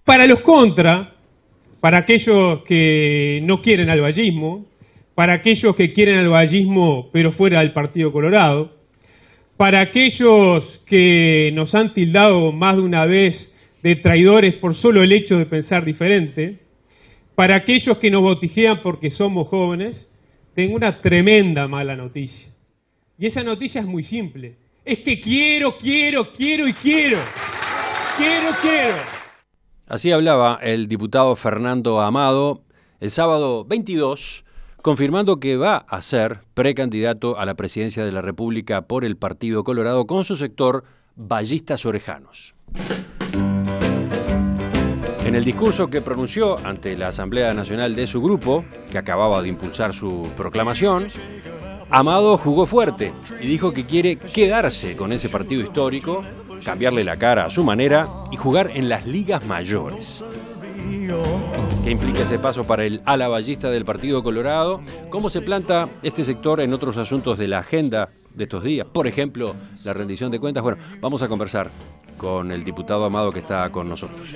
Para los contra, para aquellos que no quieren al vallismo, para aquellos que quieren al vallismo pero fuera del Partido Colorado, para aquellos que nos han tildado más de una vez de traidores por solo el hecho de pensar diferente, para aquellos que nos botijean porque somos jóvenes, tengo una tremenda mala noticia. Y esa noticia es muy simple. Es que quiero. Así hablaba el diputado Fernando Amado el sábado 22, confirmando que va a ser precandidato a la presidencia de la República por el Partido Colorado con su sector vallistas orejanos. En el discurso que pronunció ante la Asamblea Nacional de su grupo, que acababa de impulsar su proclamación, Amado jugó fuerte y dijo que quiere quedarse con ese partido histórico, cambiarle la cara a su manera y jugar en las ligas mayores. ¿Qué implica ese paso para el ala ballista del Partido Colorado? ¿Cómo se planta este sector en otros asuntos de la agenda de estos días? Por ejemplo, la rendición de cuentas. Bueno, vamos a conversar con el diputado Amado que está con nosotros.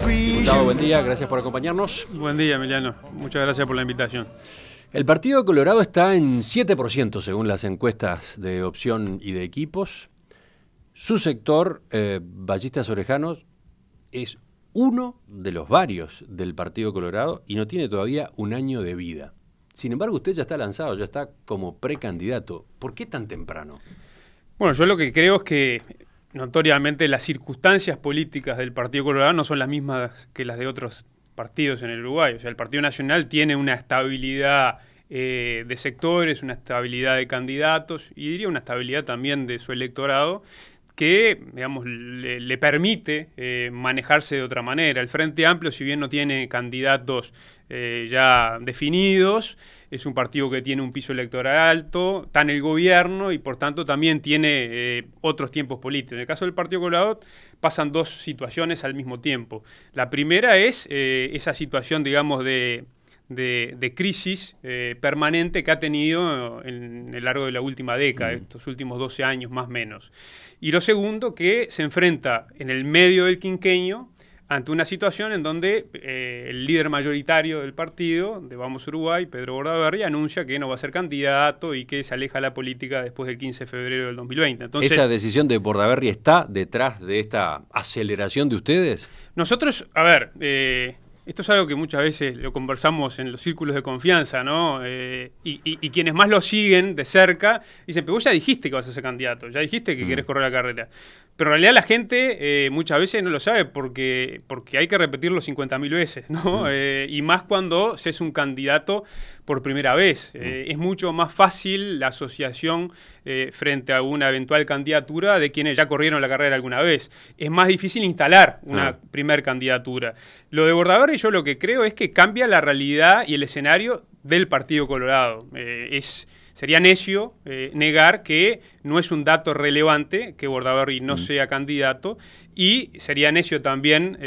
Diputado, buen día, gracias por acompañarnos. Buen día, Emiliano. Muchas gracias por la invitación. El Partido Colorado está en 7% según las encuestas de Opción y de Equipos. Su sector, vallistas orejanos, es uno de los varios del Partido Colorado y no tiene todavía un año de vida. Sin embargo, usted ya está lanzado, ya está como precandidato. ¿Por qué tan temprano? Bueno, yo lo que creo es que notoriamente las circunstancias políticas del Partido Colorado no son las mismas que las de otros partidos en el Uruguay. O sea, el Partido Nacional tiene una estabilidad de sectores, una estabilidad de candidatos y diría una estabilidad también de su electorado que, digamos, le permite manejarse de otra manera. El Frente Amplio, si bien no tiene candidatos ya definidos, es un partido que tiene un piso electoral alto, está en el gobierno y por tanto también tiene otros tiempos políticos. En el caso del Partido Colorado pasan dos situaciones al mismo tiempo. La primera es esa situación, digamos, de crisis permanente que ha tenido en el largo de la última década, estos últimos 12 años más o menos. Y lo segundo, que se enfrenta en el medio del quinquenio ante una situación en donde el líder mayoritario del partido, de Vamos Uruguay, Pedro Bordaberry, anuncia que no va a ser candidato y que se aleja de la política después del 15 de febrero del 2020. Entonces, ¿esa decisión de Bordaberry está detrás de esta aceleración de ustedes? Nosotros, a ver, esto es algo que muchas veces lo conversamos en los círculos de confianza, ¿no? Y quienes más lo siguen de cerca dicen, pero vos ya dijiste que vas a ser candidato, ya dijiste que querés correr la carrera. Pero en realidad la gente muchas veces no lo sabe porque hay que repetirlo 50.000 veces, ¿no? Y más cuando se es un candidato por primera vez. Es mucho más fácil la asociación frente a una eventual candidatura de quienes ya corrieron la carrera alguna vez. Es más difícil instalar una primer candidatura. Lo de Bordaberry yo lo que creo es que cambia la realidad y el escenario del Partido Colorado. Sería necio negar que no es un dato relevante que Bordaberry no sea candidato y sería necio también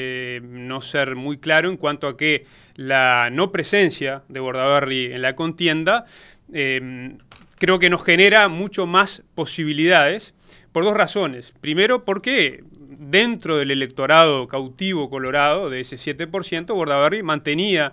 no ser muy claro en cuanto a que la no presencia de Bordaberry en la contienda creo que nos genera mucho más posibilidades por dos razones. Primero, porque dentro del electorado cautivo colorado, de ese 7%, Bordaberry mantenía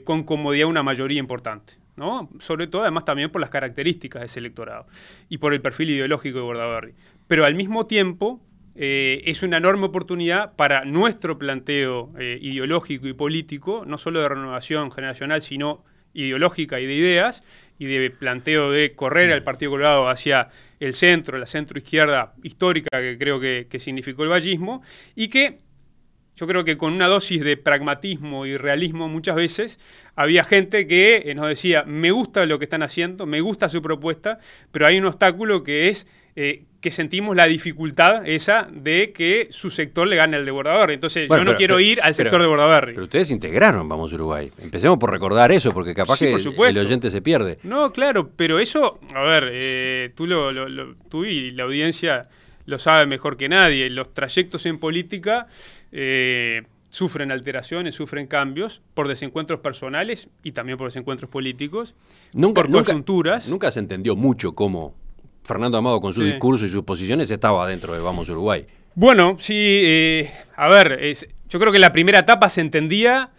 con comodidad una mayoría importante, ¿no? Sobre todo, además, también por las características de ese electorado y por el perfil ideológico de Bordaberry. Pero al mismo tiempo, es una enorme oportunidad para nuestro planteo ideológico y político, no solo de renovación generacional, sino ideológica y de ideas, y de planteo de correr al Partido Colorado hacia el centro, la centro-izquierda histórica que creo que significó el vallismo, y que yo creo que con una dosis de pragmatismo y realismo muchas veces había gente que nos decía, me gusta lo que están haciendo, me gusta su propuesta, pero hay un obstáculo que es que sentimos la dificultad esa de que su sector le gane al de Bordaberry. Entonces yo no quiero ir al sector de Bordaberry. Pero ustedes integraron Vamos Uruguay. Empecemos por recordar eso, porque capaz que el oyente se pierde. No, claro, pero eso, a ver, tú y la audiencia lo sabe mejor que nadie. Los trayectos en política sufren alteraciones, sufren cambios por desencuentros personales y también por desencuentros políticos, por coyunturas. Nunca se entendió mucho cómo Fernando Amado con su discurso y sus posiciones estaba dentro de Vamos Uruguay. Bueno, sí, a ver, yo creo que la primera etapa se entendía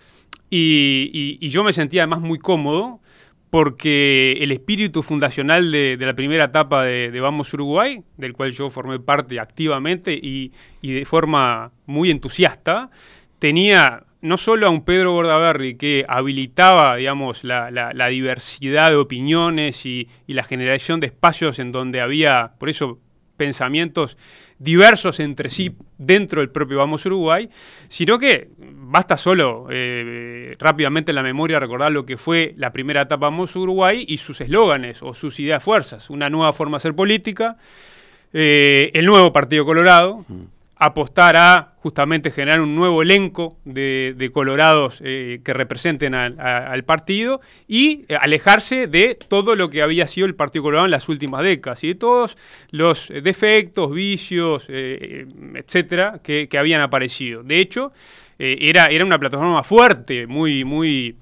y yo me sentía además muy cómodo porque el espíritu fundacional de la primera etapa de Vamos Uruguay, del cual yo formé parte activamente y de forma muy entusiasta, tenía no solo a un Pedro Bordaberry que habilitaba, digamos, la diversidad de opiniones y la generación de espacios en donde había, por eso, pensamientos diversos entre sí dentro del propio Vamos Uruguay, sino que basta solo rápidamente en la memoria recordar lo que fue la primera etapa Vamos Uruguay y sus eslóganes o sus ideas fuerzas, una nueva forma de hacer política, el nuevo Partido Colorado, apostar a justamente generar un nuevo elenco de colorados que representen al partido y alejarse de todo lo que había sido el Partido Colorado en las últimas décadas y de todos los defectos, vicios, etcétera, que habían aparecido. De hecho, era una plataforma fuerte, muy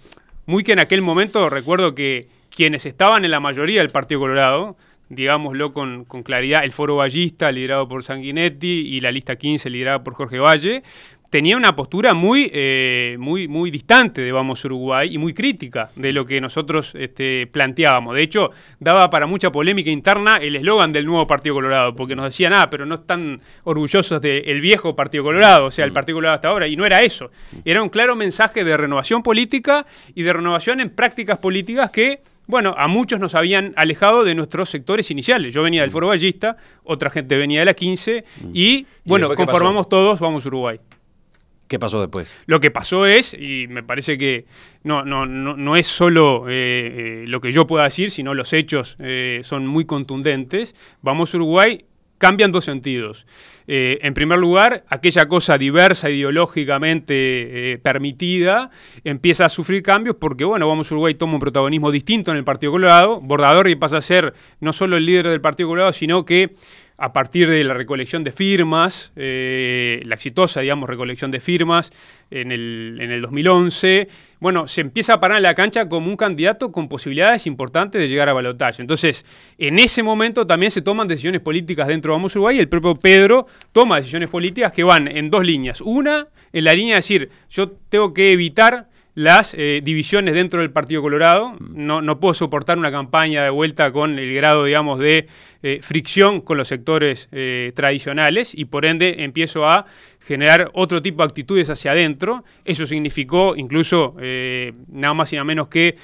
que en aquel momento recuerdo que quienes estaban en la mayoría del Partido Colorado, digámoslo con claridad, el Foro Ballista, liderado por Sanguinetti, y la Lista 15, liderada por Jorge Valle, tenía una postura muy distante de Vamos Uruguay y muy crítica de lo que nosotros planteábamos. De hecho, daba para mucha polémica interna el eslogan del nuevo Partido Colorado, porque nos decían, pero no están orgullosos del viejo Partido Colorado, o sea, el Partido Colorado hasta ahora, y no era eso. Era un claro mensaje de renovación política y de renovación en prácticas políticas que, bueno, a muchos nos habían alejado de nuestros sectores iniciales. Yo venía del Foro Ballista, otra gente venía de la 15 y bueno, conformamos todos Vamos Uruguay. ¿Qué pasó después? Lo que pasó es, y me parece que no es solo lo que yo pueda decir, sino los hechos son muy contundentes. Vamos Uruguay cambian dos sentidos. En primer lugar, aquella cosa diversa ideológicamente permitida empieza a sufrir cambios porque, bueno, Vamos Uruguay toma un protagonismo distinto en el Partido Colorado. Bordaberry pasa a ser no solo el líder del Partido Colorado, sino que a partir de la recolección de firmas, la exitosa, digamos, recolección de firmas en el 2011, bueno, se empieza a parar en la cancha como un candidato con posibilidades importantes de llegar a balotaje. Entonces, en ese momento también se toman decisiones políticas dentro de Vamos Uruguay y el propio Pedro toma decisiones políticas que van en dos líneas. Una, en la línea de decir, yo tengo que evitar las divisiones dentro del Partido Colorado. No puedo soportar una campaña de vuelta con el grado, digamos, de fricción con los sectores tradicionales y por ende empiezo a generar otro tipo de actitudes hacia adentro. Eso significó incluso nada más y nada menos que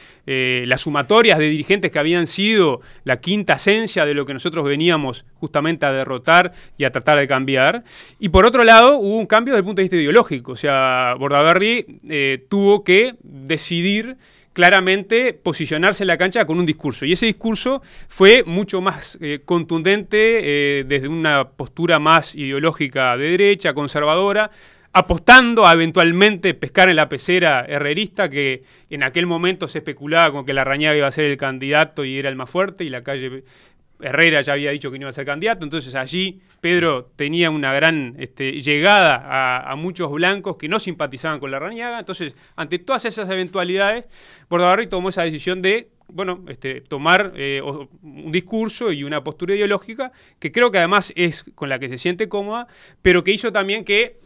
las sumatorias de dirigentes que habían sido la quinta esencia de lo que nosotros veníamos justamente a derrotar y a tratar de cambiar. Y por otro lado hubo un cambio desde el punto de vista ideológico. O sea, Bordaberry tuvo que decidir claramente posicionarse en la cancha con un discurso. Y ese discurso fue mucho más contundente desde una postura más ideológica de derecha, conservadora, apostando a eventualmente pescar en la pecera herrerista, que en aquel momento se especulaba con que Larrañaga iba a ser el candidato y era el más fuerte, y la calle Herrera ya había dicho que no iba a ser candidato. Entonces allí Pedro tenía una gran llegada a muchos blancos que no simpatizaban con Larrañaga. Entonces, ante todas esas eventualidades, Bordaberry tomó esa decisión de tomar un discurso y una postura ideológica que creo que además es con la que se siente cómoda, pero que hizo también que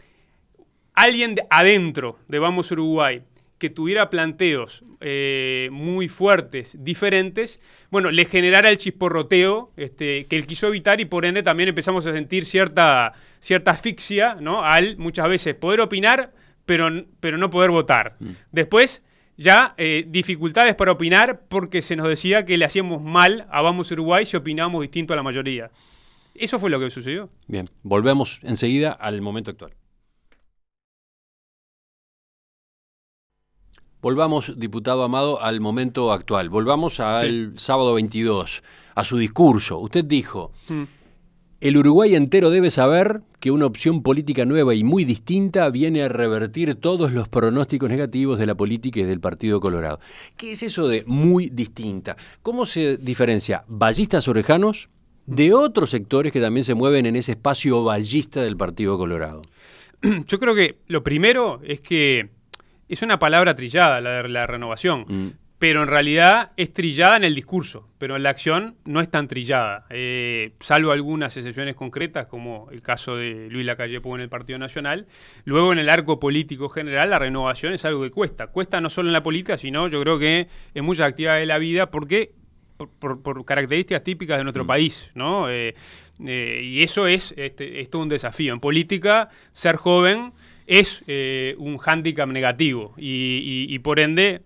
alguien adentro de Vamos Uruguay que tuviera planteos muy fuertes, diferentes, bueno, le generara el chisporroteo que él quiso evitar y por ende también empezamos a sentir cierta asfixia, ¿no? Al muchas veces poder opinar, pero no poder votar. Después, ya dificultades para opinar porque se nos decía que le hacíamos mal a Vamos Uruguay si opinábamos distinto a la mayoría. Eso fue lo que sucedió. Bien, volvemos enseguida al momento actual. Volvamos, diputado Amado, al momento actual. Volvamos al sábado 22, a su discurso. Usted dijo, el Uruguay entero debe saber que una opción política nueva y muy distinta viene a revertir todos los pronósticos negativos de la política y del Partido Colorado. ¿Qué es eso de muy distinta? ¿Cómo se diferencia ballistas orejanos de otros sectores que también se mueven en ese espacio ballista del Partido Colorado? Yo creo que lo primero es que es una palabra trillada, la de la renovación, pero en realidad es trillada en el discurso, pero en la acción no es tan trillada, salvo algunas excepciones concretas, como el caso de Luis Lacalle Pou en el Partido Nacional. Luego, en el arco político general, la renovación es algo que cuesta no solo en la política, sino yo creo que en muchas actividades de la vida, porque por características típicas de nuestro país, ¿no? Y eso es todo un desafío. En política, ser joven es un hándicap negativo y por ende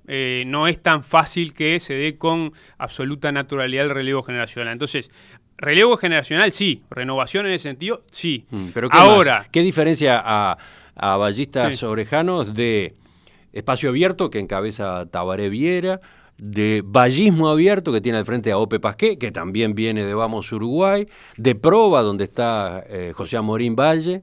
no es tan fácil que se dé con absoluta naturalidad el relevo generacional. Entonces, relevo generacional sí, renovación en ese sentido sí. Pero ahora, ¿qué diferencia a Ballistas Orejanos de Espacio Abierto, que encabeza Tabaré Viera, de Vallismo Abierto, que tiene al frente a Ope Pasqué, que también viene de Vamos Uruguay, de Proba, donde está José Amorín Valle?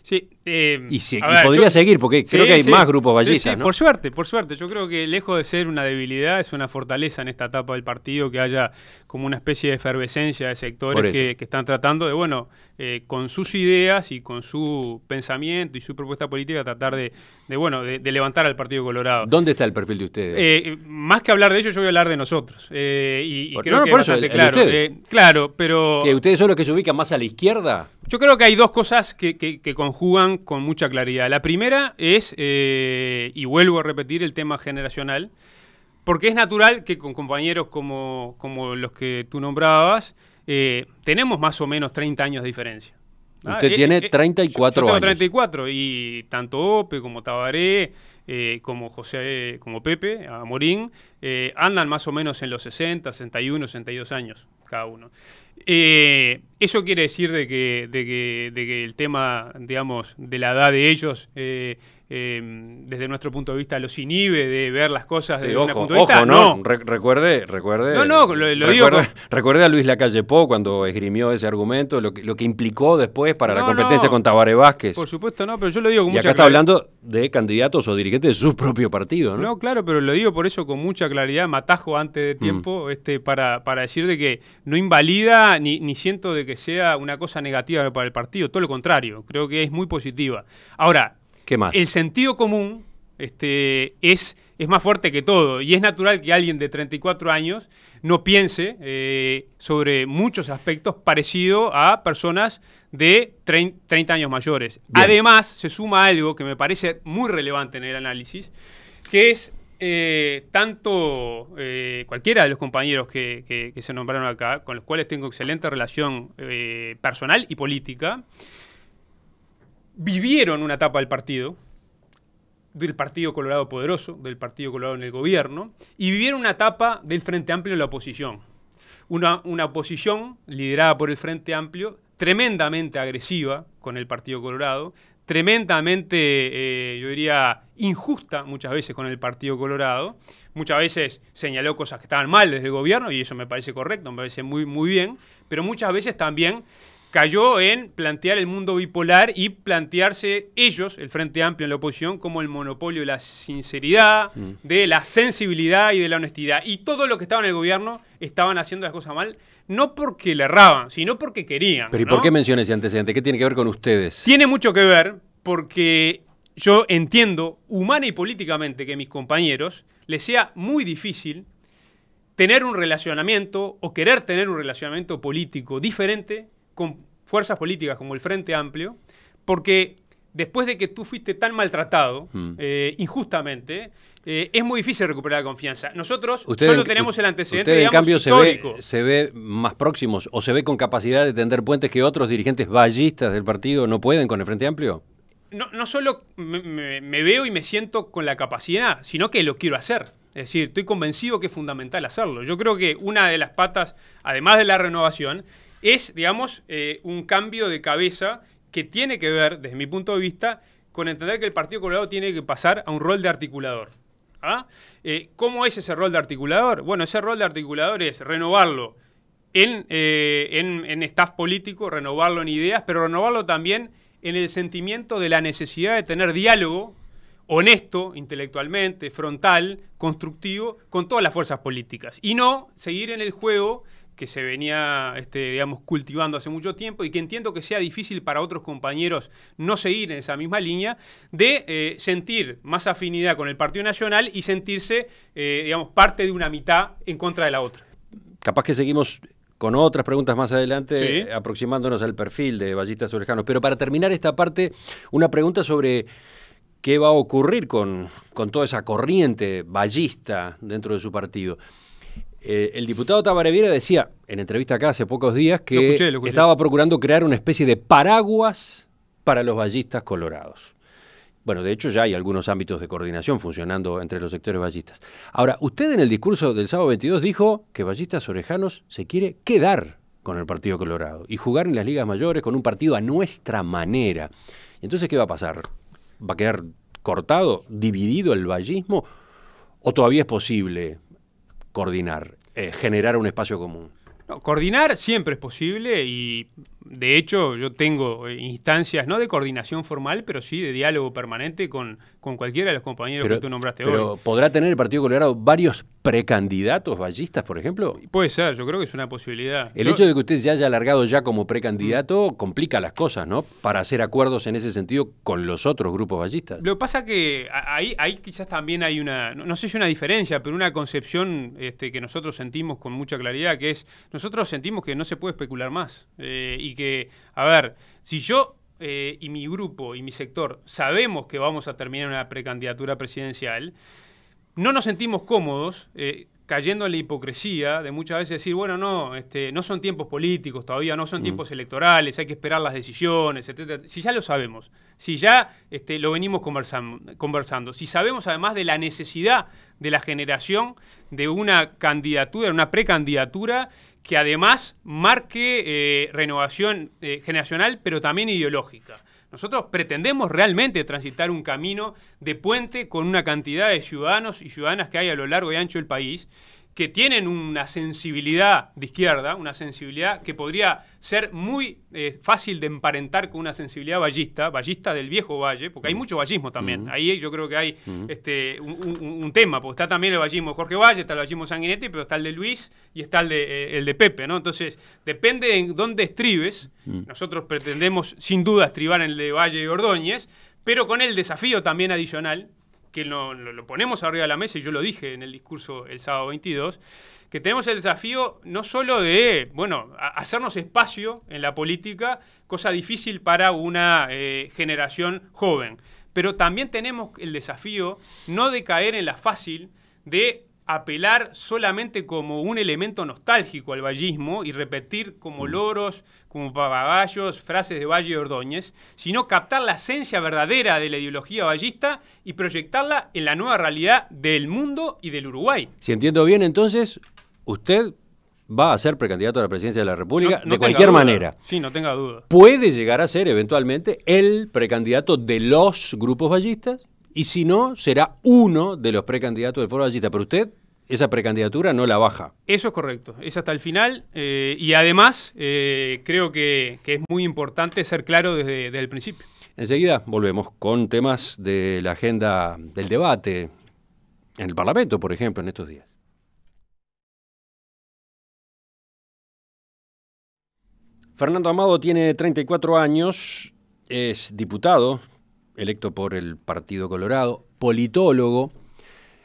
Sí, y podría seguir, porque creo que hay más grupos ballistas, ¿no? Por suerte. Yo creo que lejos de ser una debilidad, es una fortaleza en esta etapa del partido que haya como una especie de efervescencia de sectores que están tratando de, con sus ideas y con su pensamiento y su propuesta política, tratar de levantar al Partido Colorado. ¿Dónde está el perfil de ustedes? Más que hablar de ellos, yo voy a hablar de nosotros. Y creo que por es bastante eso, claro. Claro, pero... ¿Que ustedes son los que se ubican más a la izquierda? Yo creo que hay dos cosas que conjugan con mucha claridad. La primera es, y vuelvo a repetir, el tema generacional, porque es natural que con compañeros como los que tú nombrabas, tenemos más o menos 30 años de diferencia. Usted tiene 34 yo tengo años. 34, y tanto Ope como Tabaré, como José, como Pepe, Amorín, andan más o menos en los 60, 61, 62 años cada uno. Eso quiere decir de que el tema, digamos, de la edad de ellos, desde nuestro punto de vista, los inhibe de ver las cosas desde un punto de vista. No. Recuerde. Lo digo. Recuerde a Luis Lacalle Pou cuando esgrimió ese argumento, lo que implicó después para la competencia con Tabaré Vázquez. Por supuesto, no, pero yo lo digo con mucha claridad. Y acá está hablando de candidatos o dirigentes de su propio partido, ¿no? No, claro, pero lo digo por eso con mucha claridad, me atajo antes de tiempo, para decir de que no invalida ni siento de que sea una cosa negativa para el partido, todo lo contrario, creo que es muy positiva. Ahora, ¿qué más? El sentido común es más fuerte que todo, y es natural que alguien de 34 años no piense sobre muchos aspectos parecido a personas de 30 años mayores. Bien. Además, se suma algo que me parece muy relevante en el análisis, que es tanto cualquiera de los compañeros que se nombraron acá, con los cuales tengo excelente relación personal y política, vivieron una etapa del Partido Colorado poderoso, del Partido Colorado en el gobierno, y vivieron una etapa del Frente Amplio en la oposición. Una oposición liderada por el Frente Amplio, tremendamente agresiva con el Partido Colorado, tremendamente, yo diría, injusta muchas veces con el Partido Colorado. Muchas veces señaló cosas que estaban mal desde el gobierno, y eso me parece correcto, me parece muy, muy bien, pero muchas veces también cayó en plantear el mundo bipolar y plantearse ellos, el Frente Amplio en la oposición, como el monopolio de la sinceridad, de la sensibilidad y de la honestidad. Y todo lo que estaba en el gobierno estaban haciendo las cosas mal, no porque le erraban, sino porque querían. Pero ¿y por qué menciona ese antecedente? ¿Qué tiene que ver con ustedes? Tiene mucho que ver porque yo entiendo humana y políticamente que a mis compañeros les sea muy difícil tener un relacionamiento o querer tener un relacionamiento político diferente con fuerzas políticas como el Frente Amplio, porque después de que tú fuiste tan maltratado, injustamente, es muy difícil recuperar la confianza. Nosotros solo tenemos el antecedente, usted, digamos, en cambio, histórico. se ve más próximos, o se ve con capacidad de tender puentes que otros dirigentes ballistas del partido no pueden con el Frente Amplio. No solo me veo y me siento con la capacidad, sino que lo quiero hacer. Es decir, estoy convencido que es fundamental hacerlo. Yo creo que una de las patas, además de la renovación, es, digamos, un cambio de cabeza que tiene que ver, desde mi punto de vista, con entender que el Partido Colorado tiene que pasar a un rol de articulador. ¿Cómo es ese rol de articulador? Bueno, ese rol de articulador es renovarlo en staff político, renovarlo en ideas, pero renovarlo también en el sentimiento de la necesidad de tener diálogo honesto, intelectualmente, frontal, constructivo, con todas las fuerzas políticas. Y no seguir en el juego que se venía, digamos, cultivando hace mucho tiempo y que entiendo que sea difícil para otros compañeros no seguir en esa misma línea, de sentir más afinidad con el Partido Nacional y sentirse, digamos, parte de una mitad en contra de la otra. Capaz que seguimos con otras preguntas más adelante, Sí. aproximándonos al perfil de Ballistas Orejanos. Pero para terminar esta parte, una pregunta sobre qué va a ocurrir con toda esa corriente ballista dentro de su partido. El diputado Tabaré Viera decía, en entrevista acá hace pocos días, que Lo escuché. estaba procurando crear una especie de paraguas para los ballistas colorados. Bueno, de hecho ya hay algunos ámbitos de coordinación funcionando entre los sectores ballistas. Ahora, usted en el discurso del sábado 22 dijo que Ballistas Orejanos se quiere quedar con el Partido Colorado y jugar en las ligas mayores con un partido a nuestra manera. Entonces, ¿qué va a pasar? ¿Va a quedar cortado, dividido el ballismo? ¿O todavía es posible coordinar, generar un espacio común? No, coordinar siempre es posible y de hecho yo tengo instancias no de coordinación formal, pero sí de diálogo permanente con cualquiera de los compañeros que tú nombraste pero hoy. ¿podrá tener el Partido Colorado varios precandidatos ballistas, por ejemplo? Puede ser, yo creo que es una posibilidad. El hecho de que usted se haya alargado ya como precandidato complica las cosas, ¿no? Para hacer acuerdos en ese sentido con los otros grupos ballistas. Lo que pasa que ahí quizás también hay una, no sé si una diferencia, pero una concepción que nosotros sentimos con mucha claridad, que es, nosotros sentimos que no se puede especular más. Y que, a ver, si yo y mi grupo y mi sector sabemos que vamos a terminar una precandidatura presidencial, no nos sentimos cómodos cayendo en la hipocresía de muchas veces decir, bueno, no son tiempos políticos todavía, no son tiempos electorales, hay que esperar las decisiones, etcétera. Si ya lo sabemos, si ya lo venimos conversando, si sabemos además de la necesidad de la generación de una candidatura, una precandidatura que además marque renovación generacional, pero también ideológica. Nosotros pretendemos realmente transitar un camino de puente con una cantidad de ciudadanos y ciudadanas que hay a lo largo y ancho del país, que tienen una sensibilidad de izquierda, una sensibilidad que podría ser muy fácil de emparentar con una sensibilidad ballista del viejo valle, porque hay mucho vallismo también. Ahí yo creo que hay un tema, porque está también el vallismo de Jorge Valle, está el vallismo Sanguinetti, pero está el de Luis y está el de Pepe, ¿no? Entonces, depende de dónde estribes. Nosotros pretendemos, sin duda, estribar en el de Valle y Ordóñez, pero con el desafío también adicional, que lo ponemos arriba de la mesa, y yo lo dije en el discurso el sábado 22, que tenemos el desafío no solo de, hacernos espacio en la política, cosa difícil para una generación joven, pero también tenemos el desafío no de caer en la fácil de apelar solamente como un elemento nostálgico al vallismo y repetir como loros, como papagayos, frases de Valle y Ordóñez, sino captar la esencia verdadera de la ideología vallista y proyectarla en la nueva realidad del mundo y del Uruguay. Si entiendo bien, entonces, usted va a ser precandidato a la presidencia de la República de cualquier manera. Sí, no tenga duda. Puede llegar a ser eventualmente el precandidato de los grupos ballistas, y si no, será uno de los precandidatos del Foro Ballista. Pero usted esa precandidatura no la baja. Eso es correcto, es hasta el final. Y además, creo que es muy importante ser claro desde el principio. Enseguida volvemos con temas de la agenda del debate en el Parlamento, por ejemplo, en estos días. Fernando Amado tiene 34 años, es diputado, electo por el Partido Colorado, politólogo,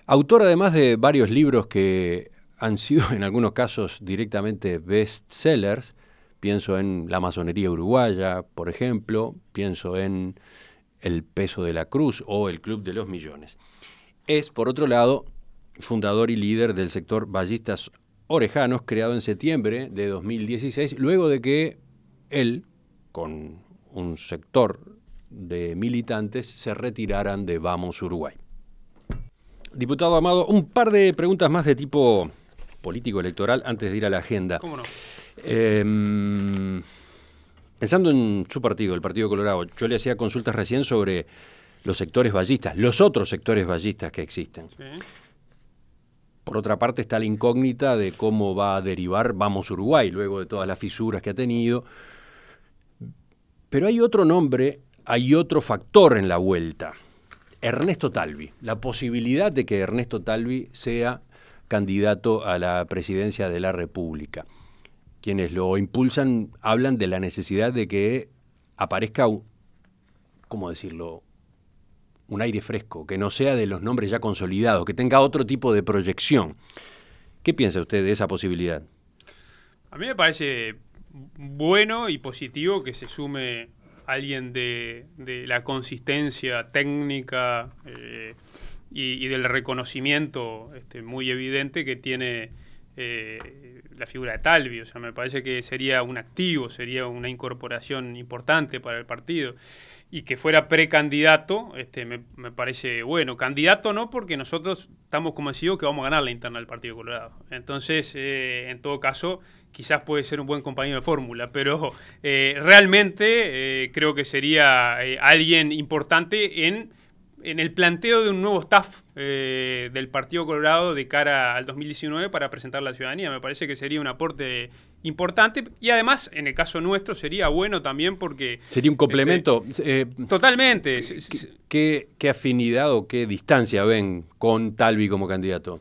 autor además de varios libros que han sido en algunos casos directamente bestsellers. Pienso en La masonería uruguaya, por ejemplo, pienso en El peso de la cruz o El club de los millones. Es, por otro lado, fundador y líder del sector Ballistas Orejanos, creado en septiembre de 2016, luego de que él, con un sector de militantes, se retiraran de Vamos Uruguay. Diputado Amado, un par de preguntas más de tipo político-electoral antes de ir a la agenda. ¿Cómo no? Pensando en su partido, el Partido Colorado, yo le hacía consultas recién sobre los sectores ballistas, los otros sectores ballistas que existen. Sí. Por otra parte está la incógnita de cómo va a derivar Vamos Uruguay, luego de todas las fisuras que ha tenido. Pero hay otro nombre, hay otro factor en la vuelta. Ernesto Talvi, la posibilidad de que Ernesto Talvi sea candidato a la presidencia de la República. quienes lo impulsan hablan de la necesidad de que aparezca, ¿cómo decirlo?, un aire fresco, que no sea de los nombres ya consolidados, que tenga otro tipo de proyección. ¿Qué piensa usted de esa posibilidad? A mí me parece bueno y positivo que se sume alguien de la consistencia técnica y del reconocimiento muy evidente que tiene la figura de Talvi. O sea, me parece que sería un activo, sería una incorporación importante para el partido. Y que fuera precandidato, me parece bueno. Candidato no, porque nosotros estamos convencidos que vamos a ganar la interna del Partido Colorado. Entonces, en todo caso, quizás puede ser un buen compañero de fórmula, pero realmente creo que sería alguien importante en el planteo de un nuevo staff del Partido Colorado de cara al 2019 para presentar a la ciudadanía. Me parece que sería un aporte importante y además, en el caso nuestro, sería bueno también porque... Sería un complemento. Totalmente. ¿Qué afinidad o qué distancia ven con Talvi como candidato?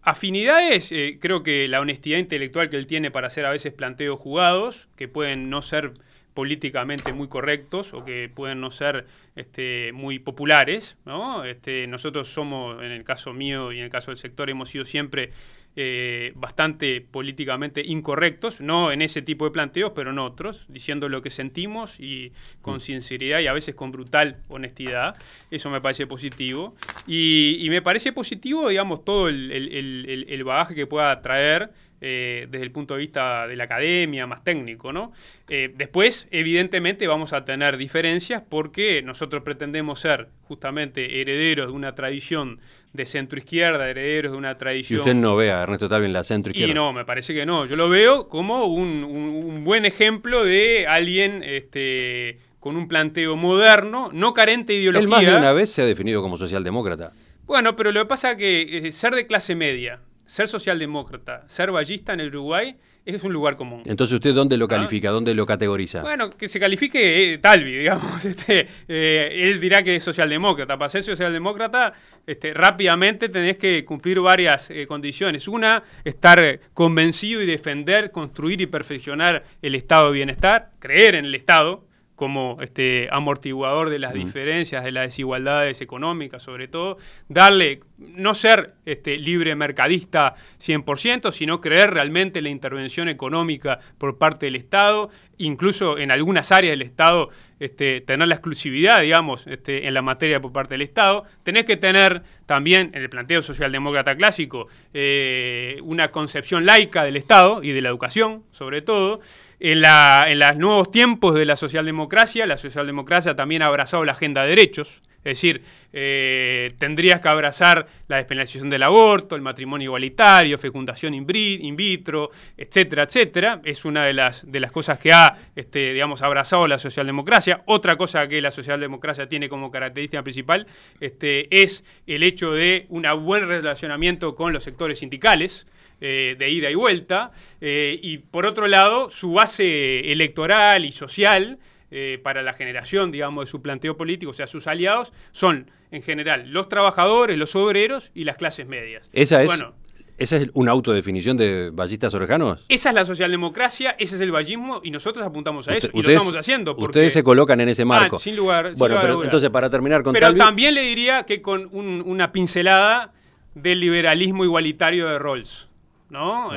Afinidades, creo que la honestidad intelectual que él tiene para hacer a veces planteos jugados, que pueden no ser políticamente muy correctos o que pueden no ser muy populares, ¿no? Nosotros somos, en el caso mío y en el caso del sector, hemos sido siempre bastante políticamente incorrectos, no en ese tipo de planteos, pero en otros, diciendo lo que sentimos y con sinceridad y a veces con brutal honestidad. Eso me parece positivo. Y me parece positivo, digamos, todo el bagaje que pueda traer desde el punto de vista de la academia, más técnico, ¿no? Después, evidentemente, vamos a tener diferencias porque nosotros pretendemos ser justamente herederos de una tradición de centro-izquierda, herederos de una tradición... ¿Y usted no ve a Ernesto Talvi en la centro-izquierda? Y no, me parece que no. Yo lo veo como un buen ejemplo de alguien con un planteo moderno, no carente de ideología. Él más de una vez se ha definido como socialdemócrata. Bueno, pero lo que pasa es que ser de clase media, ser socialdemócrata, ser ballista en el Uruguay es un lugar común. Entonces, ¿usted dónde lo califica? ¿Dónde lo categoriza? Bueno, que se califique Talvi, digamos. Él dirá que es socialdemócrata. Para ser socialdemócrata, rápidamente tenés que cumplir varias condiciones. Una, estar convencido y defender, construir y perfeccionar el estado de bienestar, creer en el Estado como amortiguador de las diferencias, de las desigualdades económicas, sobre todo, no ser libre mercadista 100%, sino creer realmente en la intervención económica por parte del Estado, incluso en algunas áreas del Estado tener la exclusividad, digamos, en la materia por parte del Estado. Tenés que tener también, en el planteo socialdemócrata clásico, una concepción laica del Estado y de la educación, sobre todo. En los nuevos tiempos de la socialdemocracia también ha abrazado la agenda de derechos. Es decir, tendrías que abrazar la despenalización del aborto, el matrimonio igualitario, fecundación in vitro, etcétera, etcétera. Es una de las cosas que ha, abrazado la socialdemocracia. Otra cosa que la socialdemocracia tiene como característica principal es el hecho de un buen relacionamiento con los sectores sindicales, de ida y vuelta, y por otro lado, su base electoral y social para la generación, digamos, de su planteo político, o sea, sus aliados, son, en general, los trabajadores, los obreros y las clases medias. ¿Esa es una autodefinición de ballistas orejanos? Esa es la socialdemocracia, ese es el ballismo, y nosotros apuntamos a eso, y lo estamos haciendo. Porque... Ustedes se colocan en ese marco. Sin lugar pero a duda. Entonces, para terminar con Pero Talvi... también le diría que con una pincelada del liberalismo igualitario de Rawls, ¿no?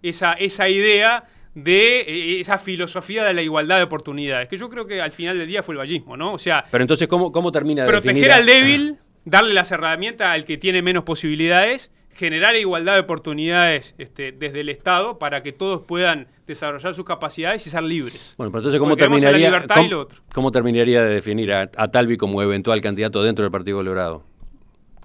Esa idea de esa filosofía de la igualdad de oportunidades, que yo creo que al final del día fue el ballismo, ¿no? O sea, pero entonces, ¿cómo termina de definir? Proteger al débil, darle las herramientas al que tiene menos posibilidades, generar igualdad de oportunidades desde el Estado para que todos puedan desarrollar sus capacidades y ser libres. Bueno, pero entonces, ¿cómo terminaría de definir a Talvi como eventual candidato dentro del Partido Colorado?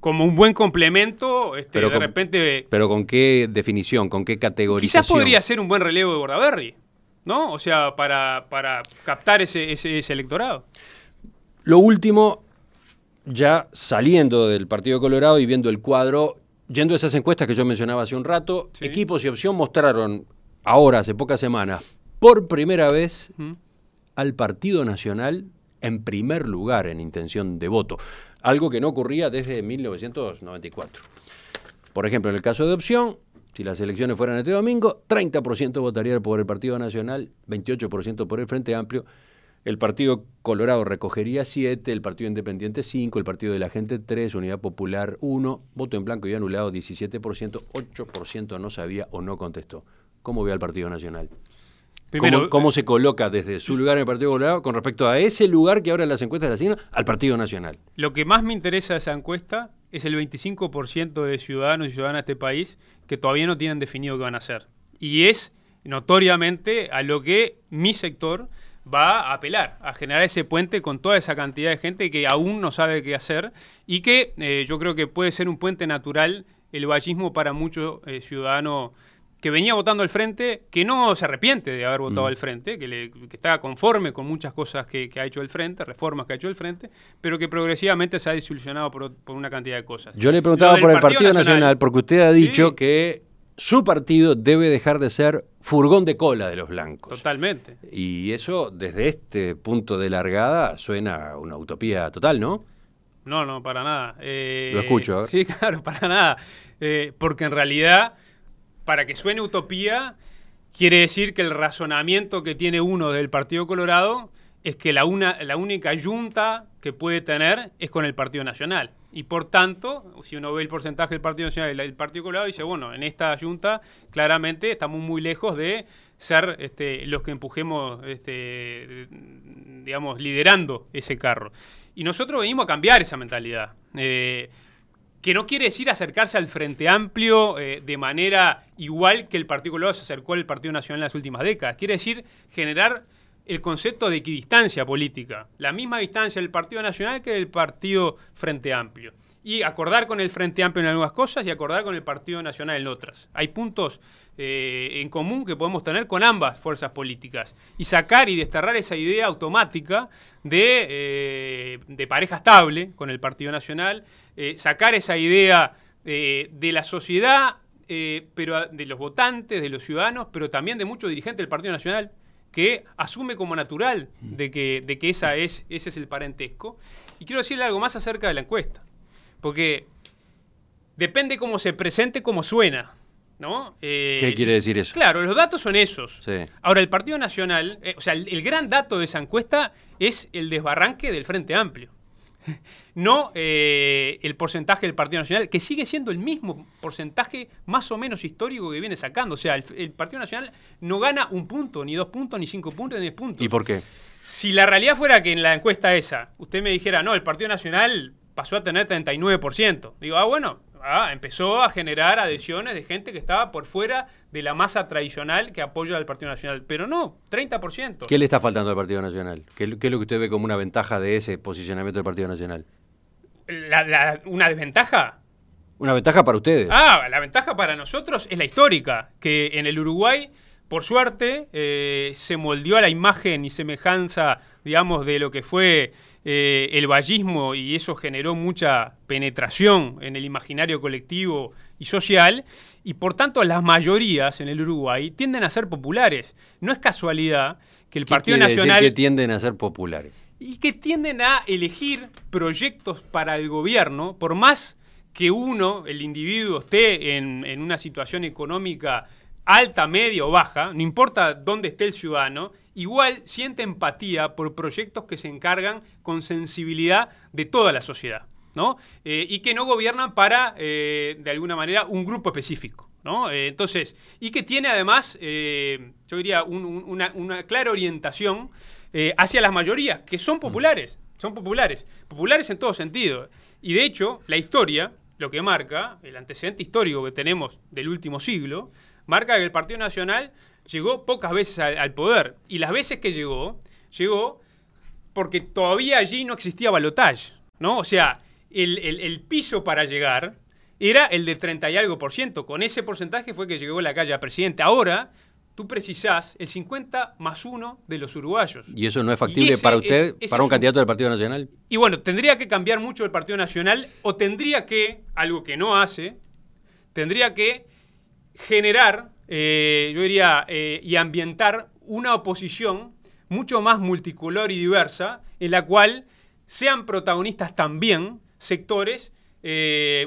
Como un buen complemento, repente... ¿Pero con qué definición, con qué categorización? Quizás podría ser un buen relevo de Bordaberry, ¿no? O sea, para captar ese electorado. Lo último, ya saliendo del Partido Colorado y viendo el cuadro, yendo a esas encuestas que yo mencionaba hace un rato, sí. Equipos y Opción mostraron ahora, hace pocas semanas, por primera vez al Partido Nacional en primer lugar en intención de voto. Algo que no ocurría desde 1994. Por ejemplo, en el caso de Opción, Si las elecciones fueran este domingo, 30% votaría por el Partido Nacional, 28% por el Frente Amplio. El Partido Colorado recogería 7, el Partido Independiente 5, el Partido de la Gente 3, Unidad Popular 1, voto en blanco y anulado 17%, 8% no sabía o no contestó. ¿Cómo ve al Partido Nacional? Primero, ¿Cómo se coloca desde su lugar en el Partido Colorado con respecto a ese lugar que ahora las encuestas le asignan al Partido Nacional? Lo que más me interesa de esa encuesta es el 25% de ciudadanos y ciudadanas de este país que todavía no tienen definido qué van a hacer. Y es notoriamente a lo que mi sector va a apelar, a generar ese puente con toda esa cantidad de gente que aún no sabe qué hacer y que yo creo que puede ser un puente natural el vallismo para muchos ciudadanos que venía votando al Frente, que no se arrepiente de haber votado al Frente, que está conforme con muchas cosas que ha hecho el Frente, reformas que ha hecho el Frente, pero que progresivamente se ha desilusionado por una cantidad de cosas. Yo le preguntaba por el Partido Nacional porque usted ha dicho que su partido debe dejar de ser furgón de cola de los blancos. Totalmente. Y eso, desde este punto de largada, suena a una utopía total, ¿no? No, para nada. Lo escucho, a ver. Sí, claro, para nada. Porque en realidad, para que suene utopía, quiere decir que el razonamiento que tiene uno del Partido Colorado es que la única yunta que puede tener es con el Partido Nacional. Y por tanto, si uno ve el porcentaje del Partido Nacional y el Partido Colorado, dice, bueno, en esta yunta claramente estamos muy lejos de ser los que empujemos, digamos, liderando ese carro. Y nosotros venimos a cambiar esa mentalidad. Que no quiere decir acercarse al Frente Amplio de manera igual que el Partido Colorado se acercó al Partido Nacional en las últimas décadas. Quiere decir generar el concepto de equidistancia política, la misma distancia del Partido Nacional que del Partido Frente Amplio. Y acordar con el Frente Amplio en algunas cosas y acordar con el Partido Nacional en otras. Hay puntos en común que podemos tener con ambas fuerzas políticas. Y sacar y desterrar esa idea automática de pareja estable con el Partido Nacional, sacar esa idea de la sociedad, pero de los votantes, de los ciudadanos, pero también de muchos dirigentes del Partido Nacional, que asume como natural de que ese es el parentesco. Y quiero decirle algo más acerca de la encuesta. Porque depende cómo se presente, cómo suena, ¿no? ¿Qué quiere decir eso? Claro, los datos son esos. Sí. Ahora, el Partido Nacional, el gran dato de esa encuesta es el desbarranque del Frente Amplio. No el porcentaje del Partido Nacional, que sigue siendo el mismo porcentaje más o menos histórico que viene sacando. O sea, el Partido Nacional no gana 1 punto, ni 2 puntos, ni 5 puntos, ni 10 puntos. ¿Y por qué? Si la realidad fuera que en la encuesta esa, usted me dijera, no, el Partido Nacional pasó a tener 39%. Digo, empezó a generar adhesiones de gente que estaba por fuera de la masa tradicional que apoya al Partido Nacional. Pero no, 30%. ¿Qué le está faltando al Partido Nacional? ¿Qué es lo que usted ve como una ventaja de ese posicionamiento del Partido Nacional? ¿Una desventaja? ¿Una ventaja para ustedes? La ventaja para nosotros es la histórica, que en el Uruguay, por suerte, se moldeó a la imagen y semejanza, digamos, de lo que fue el vallismo, y eso generó mucha penetración en el imaginario colectivo y social, y por tanto las mayorías en el Uruguay tienden a ser populares. No es casualidad que el Partido Nacional... ¿Qué quiere decir que tienden a ser populares? Y que tienden a elegir proyectos para el gobierno, por más que uno, el individuo, esté en una situación económica alta, media o baja, no importa dónde esté el ciudadano, igual siente empatía por proyectos que se encargan con sensibilidad de toda la sociedad, ¿no? Y que no gobiernan para, de alguna manera, un grupo específico, ¿no? Entonces, y que tiene además, yo diría, una clara orientación hacia las mayorías, que son populares, populares en todo sentido. Y de hecho, la historia, lo que marca, el antecedente histórico que tenemos del último siglo, marca que el Partido Nacional llegó pocas veces al poder. Y las veces que llegó porque todavía allí no existía balotaje, ¿no? O sea, el piso para llegar era el del 30 y algo %. Con ese porcentaje fue que llegó la calle a presidente. Ahora, tú precisás el 50+1 de los uruguayos. ¿Y eso no es factible para usted, para un candidato del Partido Nacional? Y bueno, tendría que cambiar mucho el Partido Nacional, o tendría que, algo que no hace, tendría que generar, yo diría, y ambientar una oposición mucho más multicolor y diversa, en la cual sean protagonistas también sectores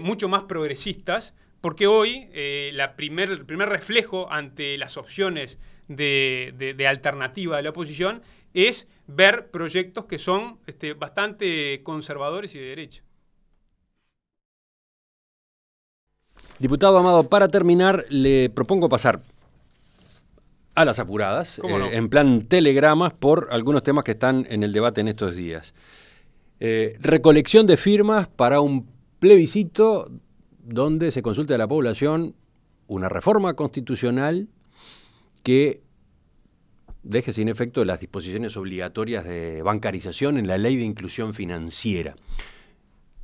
mucho más progresistas, porque hoy el primer reflejo ante las opciones de alternativa de la oposición es ver proyectos que son bastante conservadores y de derecha. Diputado Amado, para terminar, le propongo pasar a las apuradas, ¿Cómo no? en plan telegramas, por algunos temas que están en el debate en estos días. Recolección de firmas para un plebiscito donde se consulte a la población una reforma constitucional que deje sin efecto las disposiciones obligatorias de bancarización en la ley de inclusión financiera.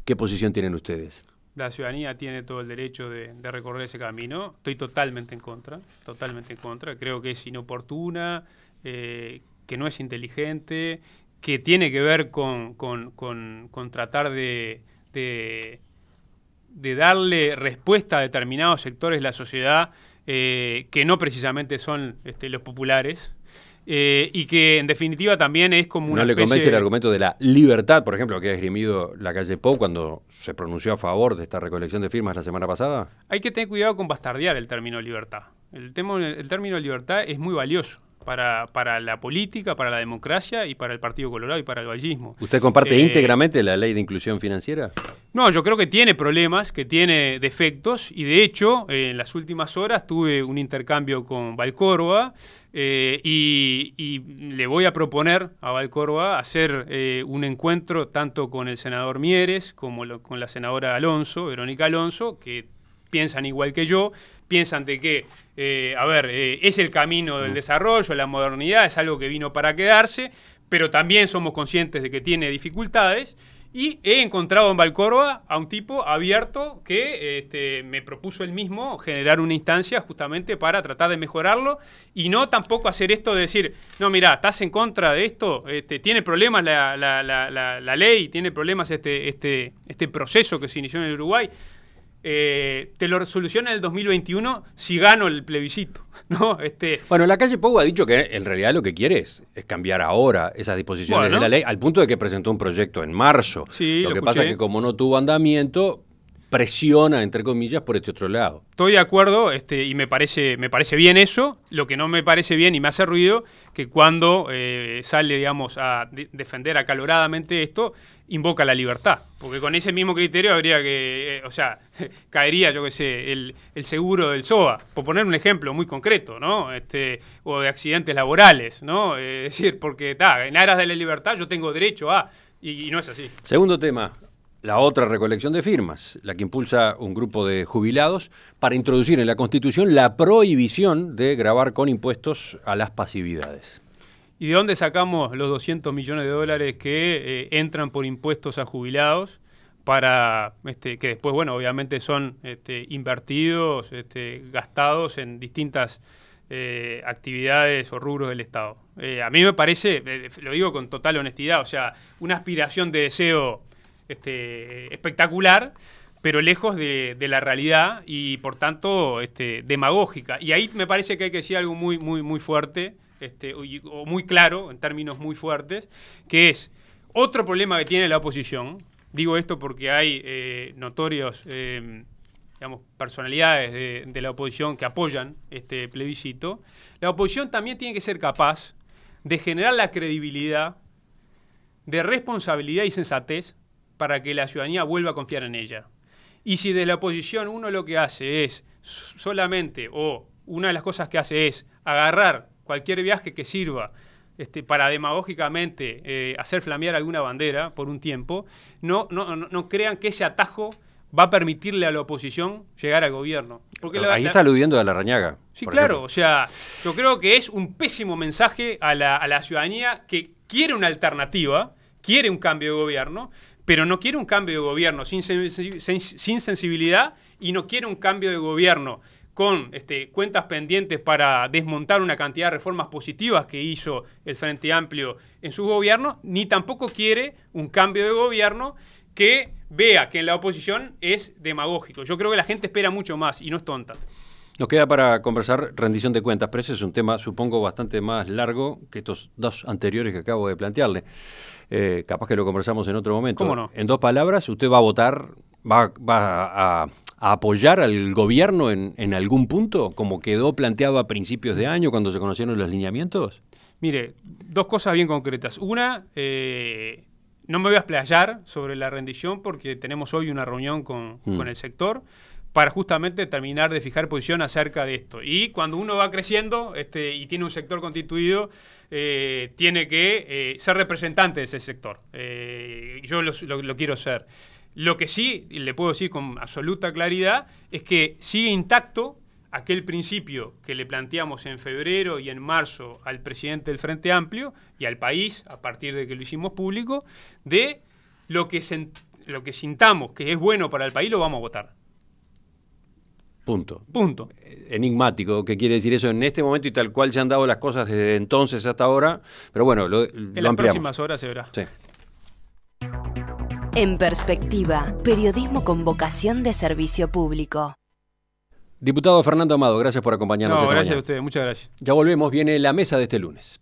¿Qué posición tienen ustedes? La ciudadanía tiene todo el derecho de recorrer ese camino. Estoy totalmente en contra, totalmente en contra. Creo que es inoportuna, que no es inteligente, que tiene que ver con tratar de darle respuesta a determinados sectores de la sociedad que no precisamente son los populares. Y que en definitiva también es como una ¿No le especie convence el argumento de la libertad, por ejemplo, que ha esgrimido la calle Pou cuando se pronunció a favor de esta recolección de firmas la semana pasada? Hay que tener cuidado con bastardear el término libertad. El término libertad es muy valioso para la política, para la democracia y para el Partido Colorado y para el vallismo. ¿Usted comparte íntegramente la ley de inclusión financiera? No, yo creo que tiene problemas, que tiene defectos, y de hecho, en las últimas horas tuve un intercambio con Valcórdoba, y le voy a proponer a Valcórdoba hacer un encuentro tanto con el senador Mieres como con la senadora Alonso, Verónica Alonso, que piensan igual que yo, piensan de que, es el camino del desarrollo, la modernidad, es algo que vino para quedarse, pero también somos conscientes de que tiene dificultades. Y he encontrado en Valcórdoba a un tipo abierto que me propuso él mismo generar una instancia justamente para tratar de mejorarlo y no tampoco hacer esto de decir, no, mira, estás en contra de esto, tiene problemas la ley, tiene problemas este proceso que se inició en el Uruguay. Te lo soluciona en el 2021 si gano el plebiscito, ¿no? Bueno, la calle Pou ha dicho que en realidad lo que quiere es cambiar ahora esas disposiciones de la ley, al punto de que presentó un proyecto en marzo. Sí, lo que pasa es que como no tuvo andamiento, presiona, entre comillas, por este otro lado. Estoy de acuerdo, y me parece bien eso. Lo que no me parece bien y me hace ruido, que cuando sale, digamos, a defender acaloradamente esto, invoca la libertad. Porque con ese mismo criterio habría que, caería, yo qué sé, el seguro del SOA, por poner un ejemplo muy concreto, ¿no? O de accidentes laborales, ¿no? Es decir, porque en aras de la libertad yo tengo derecho a, y no es así. Segundo tema. La otra recolección de firmas, la que impulsa un grupo de jubilados para introducir en la Constitución la prohibición de gravar con impuestos a las pasividades. ¿Y de dónde sacamos los 200 millones de dólares que entran por impuestos a jubilados para que después, bueno, obviamente son invertidos, gastados en distintas actividades o rubros del Estado? A mí me parece, lo digo con total honestidad, una aspiración de deseo espectacular, pero lejos de la realidad y por tanto demagógica. Y ahí me parece que hay que decir algo muy, muy, muy fuerte, o muy claro, en términos muy fuertes, que es otro problema que tiene la oposición. Digo esto porque hay notorios personalidades de la oposición que apoyan este plebiscito. La oposición también tiene que ser capaz de generar la credibilidad, de responsabilidad y sensatez para que la ciudadanía vuelva a confiar en ella. Y si de la oposición uno lo que hace es solamente, o una de las cosas que hace es agarrar cualquier viaje que sirva para demagógicamente hacer flamear alguna bandera por un tiempo, no crean que ese atajo va a permitirle a la oposición llegar al gobierno. Porque ahí está aludiendo a Larrañaga. Sí, claro. Yo creo que es un pésimo mensaje a la ciudadanía que quiere una alternativa, quiere un cambio de gobierno, pero no quiere un cambio de gobierno sin sensibilidad y no quiere un cambio de gobierno con cuentas pendientes para desmontar una cantidad de reformas positivas que hizo el Frente Amplio en su gobierno, ni tampoco quiere un cambio de gobierno que vea que en la oposición es demagógico. Yo creo que la gente espera mucho más y no es tonta. Nos queda para conversar rendición de cuentas, pero ese es un tema, supongo, bastante más largo que estos dos anteriores que acabo de plantearle. Capaz que lo conversamos en otro momento. ¿Cómo no? En dos palabras, usted va a votar, va a apoyar al gobierno en algún punto, como quedó planteado a principios de año cuando se conocieron los lineamientos? Mire, dos cosas bien concretas. Una, no me voy a explayar sobre la rendición porque tenemos hoy una reunión con el sector para justamente terminar de fijar posición acerca de esto. Y cuando uno va creciendo y tiene un sector constituido, tiene que ser representante de ese sector. Yo lo quiero ser. Lo que sí, le puedo decir con absoluta claridad, es que sigue intacto aquel principio que le planteamos en febrero y en marzo al presidente del Frente Amplio y al país, a partir de que lo hicimos público, de lo que sintamos que es bueno para el país, lo vamos a votar. Punto. Punto. Enigmático, ¿qué quiere decir eso en este momento y tal cual se han dado las cosas desde entonces hasta ahora? Pero bueno, lo en las ampliamos. próximas horas se verá. Sí. En Perspectiva, periodismo con vocación de servicio público. Diputado Fernando Amado, gracias por acompañarnos esta Gracias mañana. a ustedes, muchas gracias. Ya volvemos, viene la mesa de este lunes.